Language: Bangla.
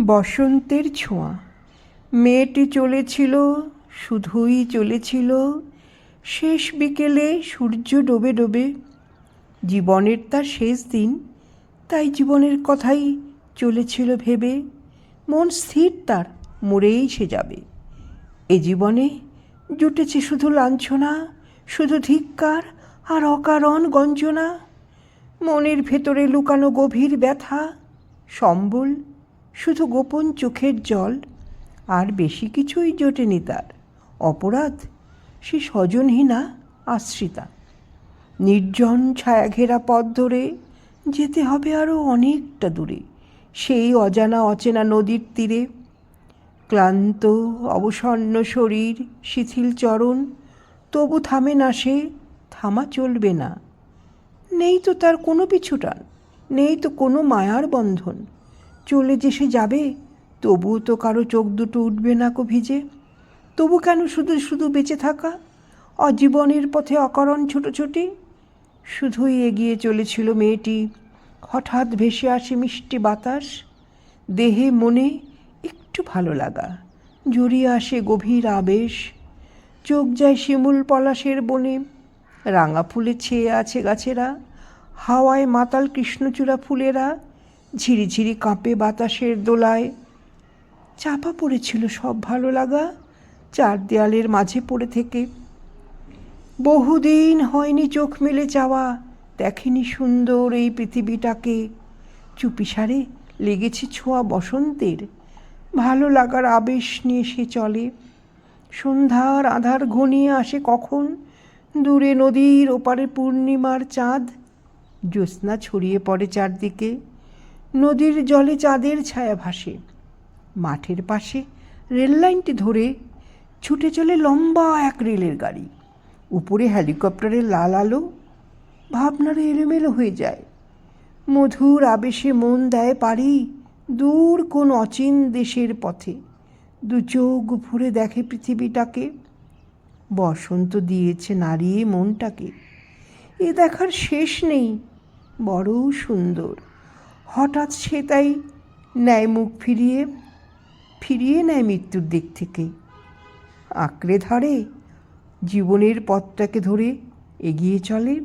বসন্তের ছোঁয়া। মেয়েটি চলেছিল, শুধুই চলেছিল। শেষ বিকেলে সূর্য ডোবে ডোবে। জীবনের তার শেষ দিন, তাই জীবনের কথাই চলেছিল ভেবে। মন স্থির তার, মরেই সে যাবে। এ জীবনে জুটেছে শুধু লাঞ্ছনা, শুধু ধিক্কার আর অকারণ গঞ্জনা। মনের ভেতরে লুকানো গভীর ব্যথা, সম্বল শুধু গোপন চোখের জল। আর বেশি কিছুই জোটেনি তার। অপরাধ সে স্বজনহীনা আশ্রিতা। নির্জন ছায়াঘেরা পথ ধরে যেতে হবে আরও অনেকটা দূরে, সেই অজানা অচেনা নদীর তীরে। ক্লান্ত অবসন্ন শরীর, শিথিল চরণ, তবু থামে না সে, থামা চলবে না। নেই তো তার কোনো পিছুটান, নেই তো কোনো মায়ার বন্ধন। চলে যে সে যাবে, তবুও তো কারো চোখ দুটো উঠবে না কো ভিজে। তবু কেন শুধু শুধু বেঁচে থাকা, অজীবনের পথে অকারণ ছুটোছুটি। শুধুই এগিয়ে চলেছিল মেয়েটি। হঠাৎ ভেসে আসে মিষ্টি বাতাস, দেহে মনে একটু ভালো লাগা, জড়িয়ে আসে গভীর আবেশ। চোখ যায় শিমুল পলাশের বনে, রাঙা ফুলে ছেয়ে আছে গাছেরা। হাওয়ায় মাতাল কৃষ্ণচূড়া ফুলেরা ঝিরিঝিরি কাঁপে বাতাসের দোলায়। চাপা পড়েছিল সব ভালো লাগা চার দেয়ালের মাঝে পড়ে থেকে। বহুদিন হয়নি চোখ মেলে চাওয়া, দেখেনি সুন্দর এই পৃথিবীটাকে। চুপিসারে লেগেছে ছোঁয়া বসন্তের, ভালো লাগার আবেশ নিয়ে সে চলে। সন্ধ্যার আধার ঘনিয়ে আসে কখন, দূরে নদীর ওপারে পূর্ণিমার চাঁদ। জ্যোৎস্না ছড়িয়ে পড়ে চারদিকে, নদীর জলে চাঁদের ছায়া ভাসে। মাঠের পাশে রেললাইনটি ধরে ছুটে চলে লম্বা এক রেলের গাড়ি। উপরে হেলিকপ্টারের লাল আলো, ভাবনারে এলোমেলো হয়ে যায়। মধুর আবেশে মন দেয় পারি দূর কোন অচিন দেশের পথে। দু চোখ ভরে দেখে পৃথিবীটাকে। বসন্ত দিয়েছে নাড়িয়ে মনটাকে। এ দেখার শেষ নেই, বড় সুন্দর। হঠাৎ সে তাই নেয় মুখ ফিরিয়ে নেয় মৃত্যুর দিক থেকে। আঁকড়ে ধরে জীবনের পথটাকে ধরে এগিয়ে চলে।